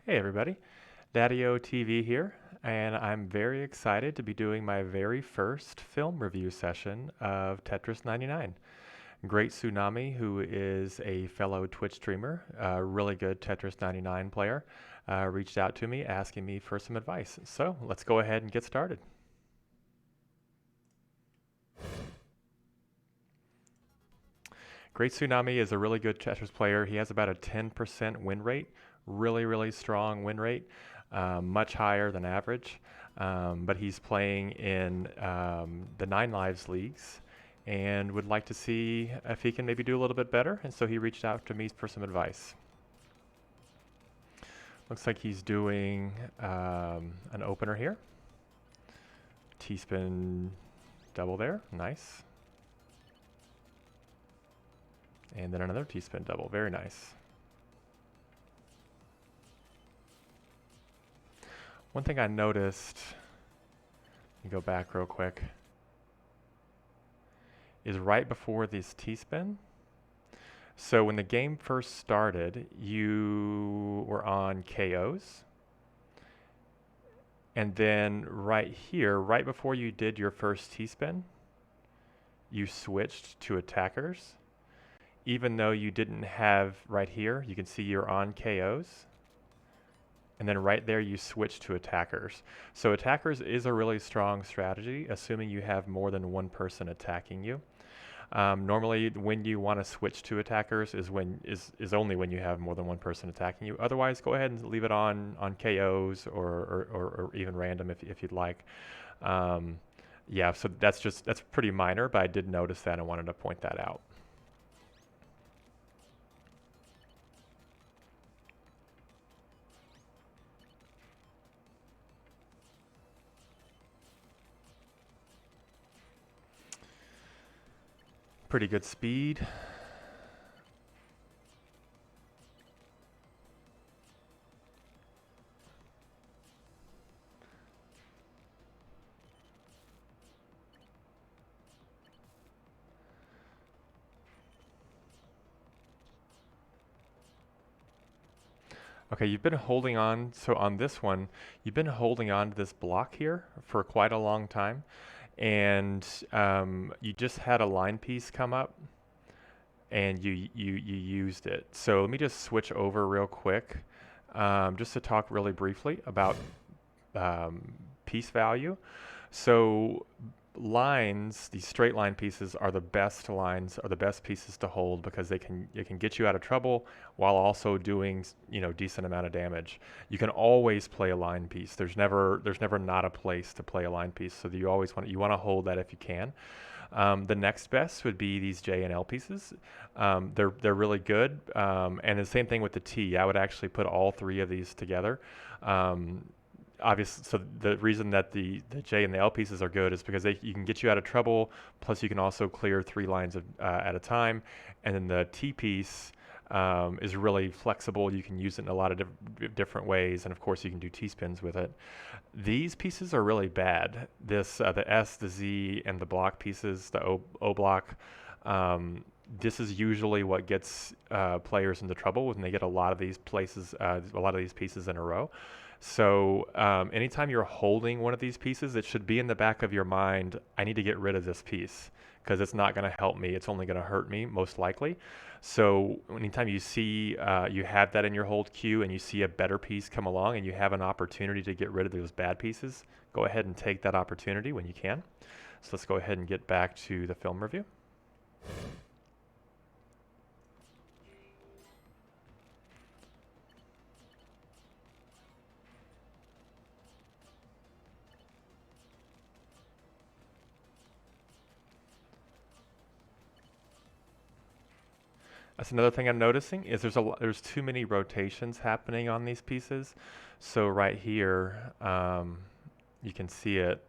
Hey everybody, Daddy-O TV here, and I'm very excited to be doing my very first film review session of Tetris 99. Great Tsunami, who is a fellow Twitch streamer, a really good Tetris 99 player, reached out to me asking me for some advice. So let's go ahead and get started. Great Tsunami is a really good Tetris player. He has about a 10% win rate, really strong win rate, much higher than average. But he's playing in the 9 Lives leagues and would like to see if he can maybe do a little bit better. And so he reached out to me for some advice. Looks like he's doing an opener here. T-spin double there, nice. And then another T-spin double, very nice. One thing I noticed, let me go back real quick, is right before this T-spin. So when the game first started, you were on KOs. And then right here, right before you did your first T-spin, you switched to attackers. Even though you didn't have right here, you can see you're on KOs. And then right there, you switch to attackers. So attackers is a really strong strategy, assuming you have more than one person attacking you. Normally, when you want to switch to attackers is only when you have more than one person attacking you. Otherwise, go ahead and leave it on KOs or even random if you'd like. Yeah, so that's pretty minor, but I did notice that and wanted to point that out. Pretty good speed. Okay, you've been holding on, so on this one, you've been holding on to this block here for quite a long time, and you just had a line piece come up, and you used it. So let me just switch over real quick, just to talk really briefly about piece value. So lines, these straight line pieces are the best lines, are the best pieces to hold because they can get you out of trouble while also doing decent amount of damage. You can always play a line piece. There's never not a place to play a line piece. So you always want to hold that if you can. The next best would be these J and L pieces. They're really good. And the same thing with the T. I would actually put all three of these together. Obviously, so the reason that the J and the L pieces are good is because you can get you out of trouble, plus you can also clear 3 lines at a time. And then the T piece is really flexible. You can use it in a lot of different ways, and of course you can do T-spins with it. These pieces are really bad. The S, the Z, and the block pieces, the O block, this is usually what gets players into trouble when they get a lot of these pieces in a row. So anytime you're holding one of these pieces, it should be in the back of your mind, I need to get rid of this piece because it's not going to help me. It's only going to hurt me, most likely. So anytime you see you have that in your hold queue and you see a better piece come along and you have an opportunity to get rid of those bad pieces, go ahead and take that opportunity when you can. So let's go ahead and get back to the film review. That's another thing I'm noticing is there's too many rotations happening on these pieces. So right here, you can see it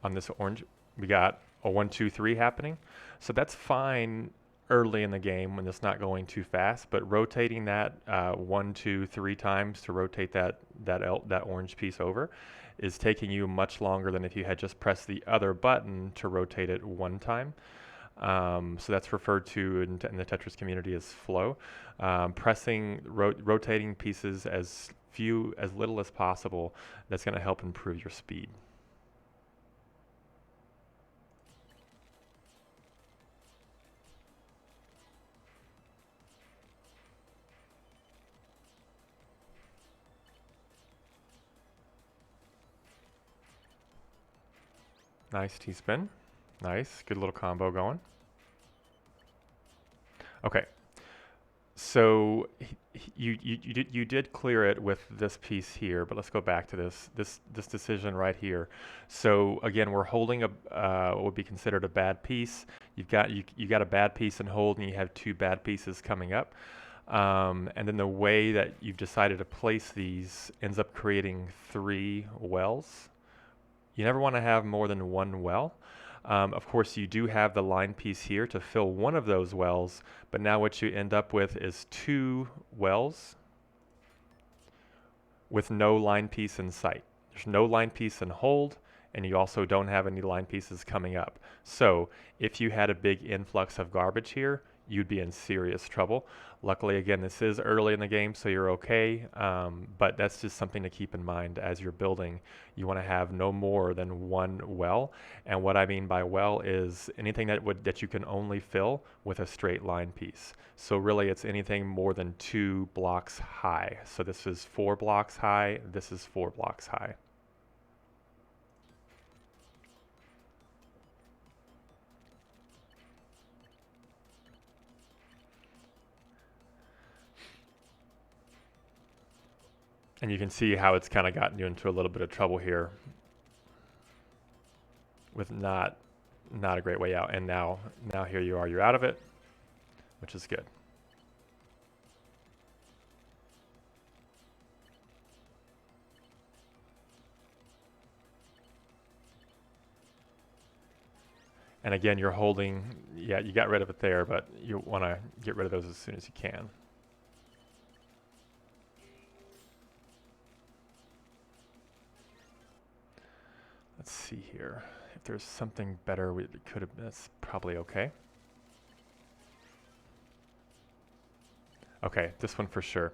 on this orange. We got a 1, 2, 3 happening. So that's fine early in the game when it's not going too fast, but rotating that 1, 2, 3 times to rotate that orange piece over is taking you much longer than if you had just pressed the other button to rotate it one time. So that's referred to in the Tetris community as flow. Rotating pieces as little as possible. That's going to help improve your speed. Nice T-spin. Nice, good little combo going. Okay, so you did clear it with this piece here, but let's go back to this decision right here. So again, we're holding what would be considered a bad piece. You got a bad piece in hold, and you have two bad pieces coming up. And then the way that you've decided to place these ends up creating three wells. You never want to have more than one well. Of course, you do have the line piece here to fill one of those wells, but now what you end up with is two wells with no line piece in sight. There's no line piece in hold, and you also don't have any line pieces coming up. So if you had a big influx of garbage here, you'd be in serious trouble. Luckily, again, this is early in the game, so you're okay, but that's just something to keep in mind as you're building. You want to have no more than one well, and what I mean by well is anything that you can only fill with a straight line piece. So really, it's anything more than 2 blocks high. So this is 4 blocks high, this is 4 blocks high. And you can see how it's kind of gotten you into a little bit of trouble here with not a great way out. And now here you are, you're out of it, which is good. And again, you're holding, yeah, you got rid of it there, but you want to get rid of those as soon as you can. Let's see here. If there's something better we could have, that's probably okay. Okay, this one for sure.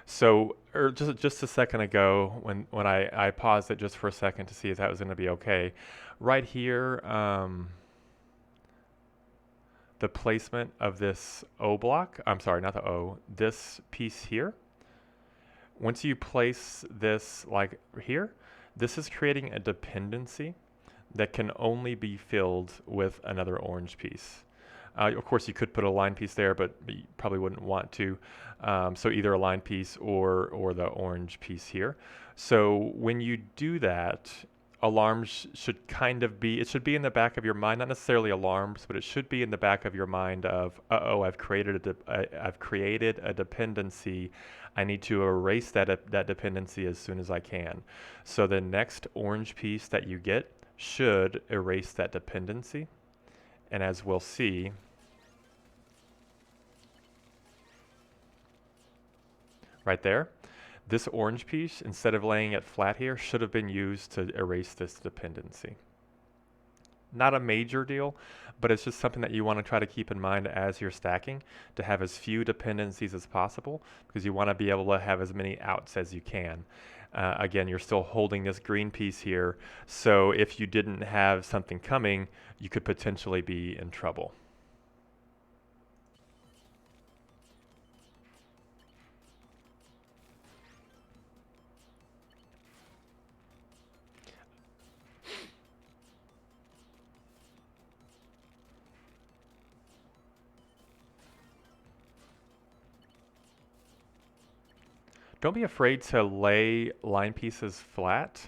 So just a second ago, when I paused it just for a second to see if that was going to be okay, right here, the placement of this O block, I'm sorry, not the O, this piece here, once you place this like here, this is creating a dependency that can only be filled with another orange piece. Of course, you could put a line piece there, but you probably wouldn't want to. So either a line piece or the orange piece here. So when you do that, alarms should kind of be, it should be in the back of your mind, not necessarily alarms, but it should be in the back of your mind of, uh-oh, I've created a dependency. I need to erase that dependency as soon as I can. So the next orange piece that you get should erase that dependency. And as we'll see, right there, this orange piece, instead of laying it flat here, should have been used to erase this dependency. Not a major deal, but it's just something that you want to try to keep in mind as you're stacking, to have as few dependencies as possible, because you want to be able to have as many outs as you can. Again, you're still holding this green piece here, so if you didn't have something coming, you could potentially be in trouble. Don't be afraid to lay line pieces flat.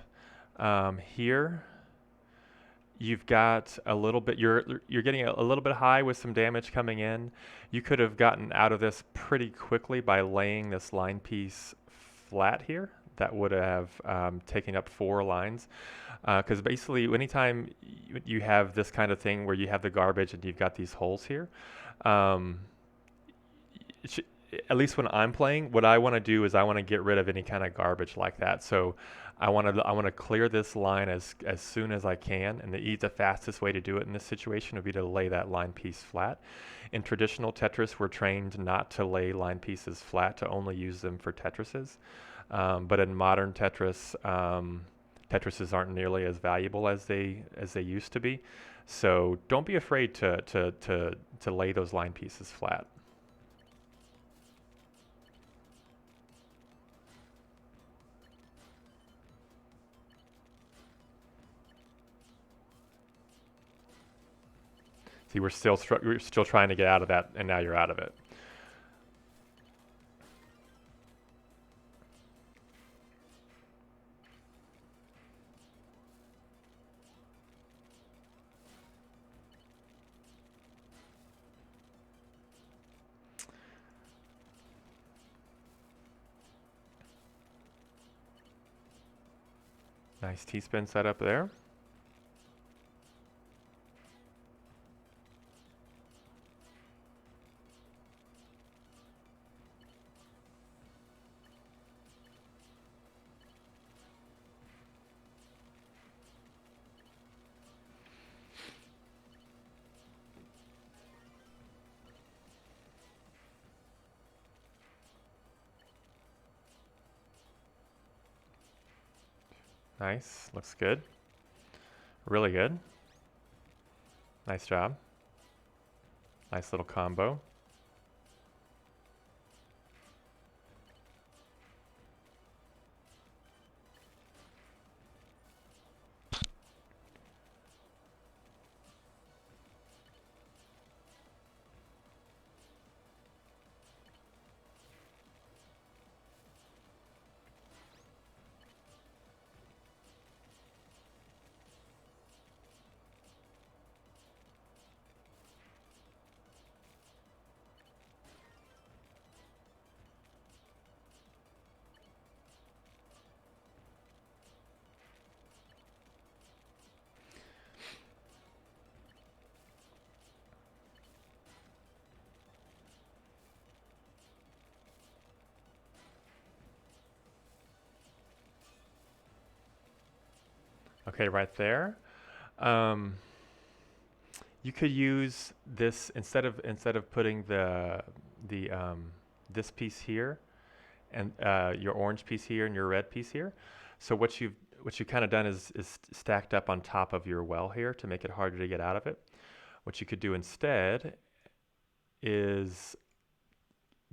Here, you've got a little bit, you're getting a little bit high with some damage coming in. You could have gotten out of this pretty quickly by laying this line piece flat here. That would have taken up 4 lines. Because basically, anytime you have this kind of thing where you have the garbage and you've got these holes here, at least when I'm playing, what I want to do is I want to get rid of any kind of garbage like that. So I want to clear this line as soon as I can, and the fastest way to do it in this situation would be to lay that line piece flat. In traditional Tetris, we're trained not to lay line pieces flat, to only use them for Tetrises. But in modern Tetris, Tetrises aren't nearly as valuable as they used to be. So don't be afraid to lay those line pieces flat. See, we're still trying to get out of that, and now you're out of it. Nice T-spin setup there. Nice, looks good. Really good. Nice job. Nice little combo. Okay, right there. Um, you could use this instead of putting the this piece here and your orange piece here and your red piece here. So what you've kind of done is stacked up on top of your well here to make it harder to get out of it. What you could do instead is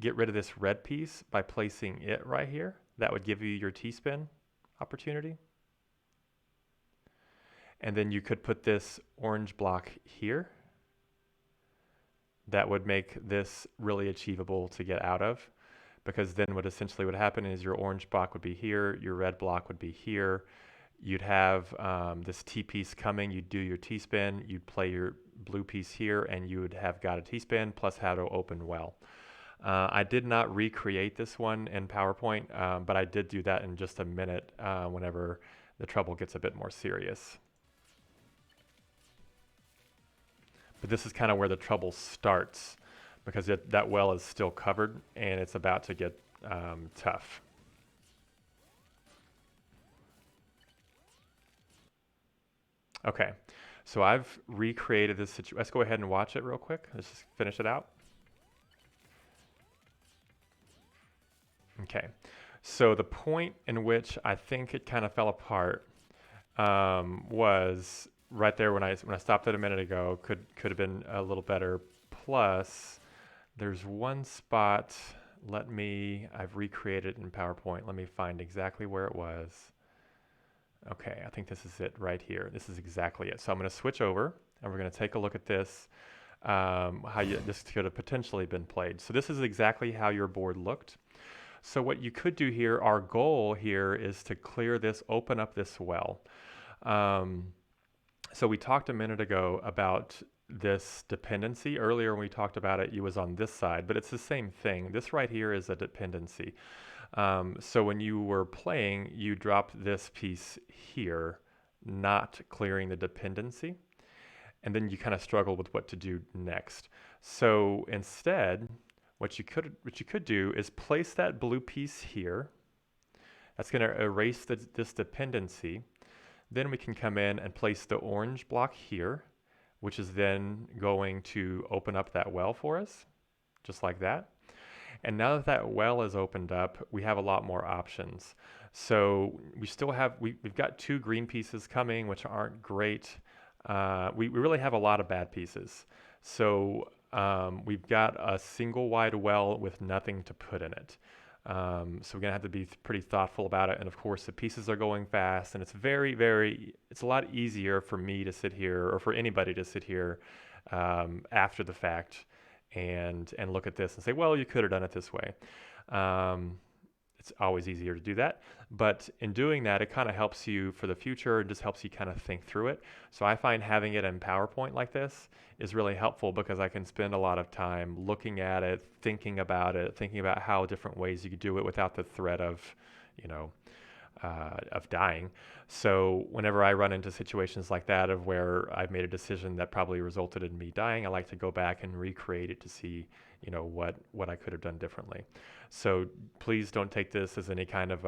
get rid of this red piece by placing it right here. That would give you your T-spin opportunity. And then you could put this orange block here. That would make this really achievable to get out of, because then what essentially would happen is your orange block would be here, your red block would be here. You'd have this T piece coming, you'd do your T-spin, you'd play your blue piece here, and you would have got a T-spin plus how to open well. I did not recreate this one in PowerPoint, but I did do that in just a minute whenever the trouble gets a bit more serious. But this is kind of where the trouble starts, because that well is still covered and it's about to get tough. Okay, so I've recreated this situation. Let's go ahead and watch it real quick. Let's just finish it out. Okay, so the point in which I think it kind of fell apart was right there when I stopped it a minute ago. Could have been a little better. Plus, there's one spot. I've recreated it in PowerPoint. Let me find exactly where it was. Okay, I think this is it right here. This is exactly it. So I'm going to switch over, and we're going to take a look at this, this could have potentially been played. So this is exactly how your board looked. So what you could do here, our goal here is to clear this, open up this well. So we talked a minute ago about this dependency. Earlier when we talked about it, it was on this side, but it's the same thing. This right here is a dependency. So when you were playing, you dropped this piece here, not clearing the dependency, and then you kind of struggle with what to do next. So instead, what you could do is place that blue piece here. That's going to erase this dependency. Then we can come in and place the orange block here, which is then going to open up that well for us, just like that. And now that that well is opened up, we have a lot more options. So we still have, we've got 2 green pieces coming, which aren't great. We really have a lot of bad pieces. So we've got a single wide well with nothing to put in it. So we're gonna have to be pretty thoughtful about it. And of course the pieces are going fast, and it's it's a lot easier for me to sit here, or for anybody to sit here after the fact and look at this and say, well, you could have done it this way. It's always easier to do that, but in doing that, it kind of helps you for the future and just helps you kind of think through it. So I find having it in PowerPoint like this is really helpful because I can spend a lot of time looking at it, thinking about how different ways you could do it without the threat of, of dying. So whenever I run into situations like that of where I've made a decision that probably resulted in me dying, I like to go back and recreate it to see, what I could have done differently. So please don't take this as any kind of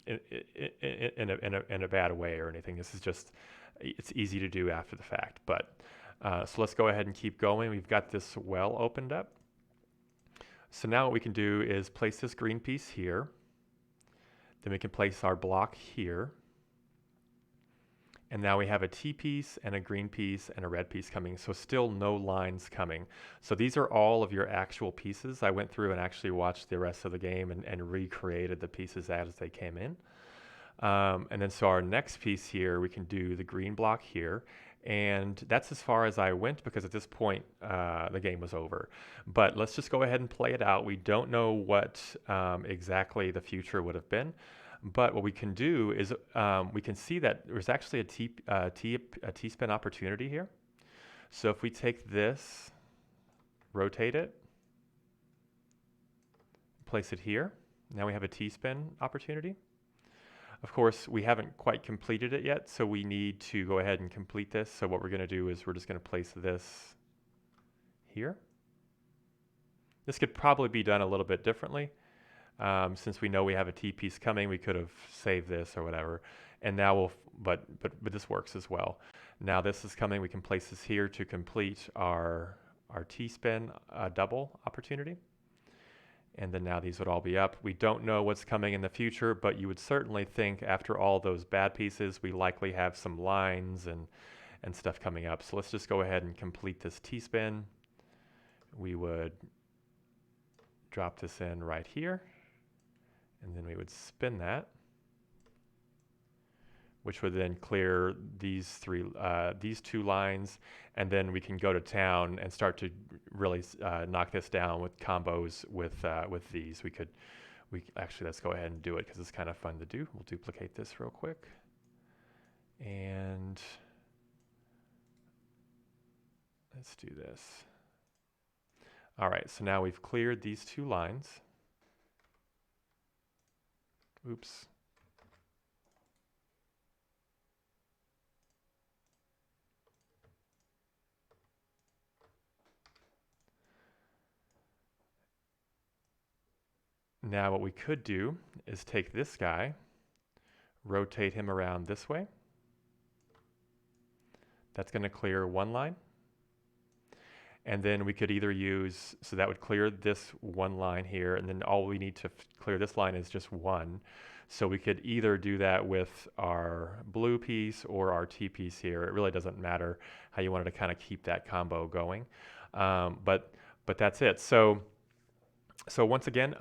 in a bad way or anything. This is just, it's easy to do after the fact. But so let's go ahead and keep going. We've got this well opened up. So now what we can do is place this green piece here. Then we can place our block here. And now we have a T piece and a green piece and a red piece coming. So still no lines coming. So these are all of your actual pieces. I went through and actually watched the rest of the game and recreated the pieces as they came in. And then so our next piece here, we can do the green block here. And that's as far as I went because at this point, the game was over. But let's just go ahead and play it out. We don't know what exactly the future would have been. But what we can do is we can see that there's actually a T-spin opportunity here. So if we take this, rotate it, place it here, now we have a T-spin opportunity. Of course, we haven't quite completed it yet, so we need to go ahead and complete this. So what we're going to do is we're just going to place this here. This could probably be done a little bit differently. Since we know we have a T piece coming, we could have saved this or whatever. And now but this works as well. Now this is coming, we can place this here to complete our T-spin double opportunity. And then now these would all be up. We don't know what's coming in the future, but you would certainly think after all those bad pieces, we likely have some lines and stuff coming up. So let's just go ahead and complete this T-spin. We would drop this in right here. And then we would spin that, which would then clear these two lines, and then we can go to town and start to really knock this down with combos with these. Actually let's go ahead and do it because it's kind of fun to do. We'll duplicate this real quick, and let's do this. All right, so now we've cleared these two lines. Oops. Now what we could do is take this guy, rotate him around this way. That's going to clear one line. And then we could either use, so that would clear this one line here, and then all we need to clear this line is just one. So we could either do that with our blue piece or our T piece here. It really doesn't matter how you wanted to kind of keep that combo going. But that's it. So once again,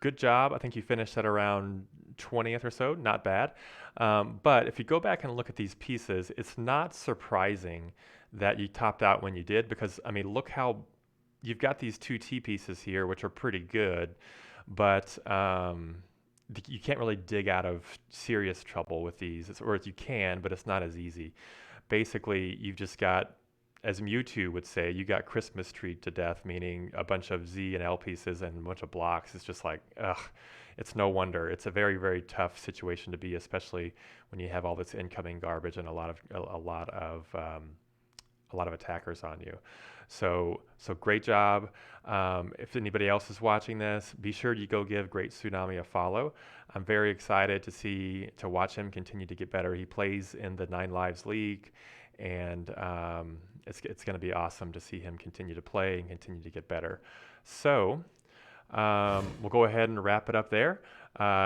good job. I think you finished at around 20th or so, not bad. But if you go back and look at these pieces, it's not surprising that you topped out when you did, because I mean, look how you've got these two T pieces here, which are pretty good, but you can't really dig out of serious trouble with these, or you can, but it's not as easy. Basically, you've just got, as Mewtwo would say, you got Christmas tree to death, meaning a bunch of Z and L pieces and a bunch of blocks. It's just like, ugh, it's no wonder. It's a very, very tough situation to be, especially when you have all this incoming garbage and a lot of of attackers on you. So great job. If anybody else is watching this, be sure you go give Great Tsunami a follow. I'm very excited to watch him continue to get better. He plays in the 9 Lives League, and it's going to be awesome to see him continue to play and continue to get better. So we'll go ahead and wrap it up there.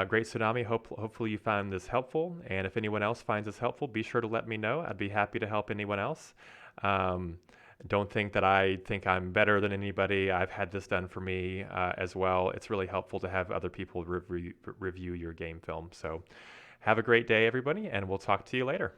Great Tsunami, hopefully you found this helpful. And if anyone else finds this helpful, be sure to let me know. I'd be happy to help anyone else. Don't think that I think I'm better than anybody. I've had this done for me as well. It's really helpful to have other people review your game film. So have a great day, everybody, and we'll talk to you later.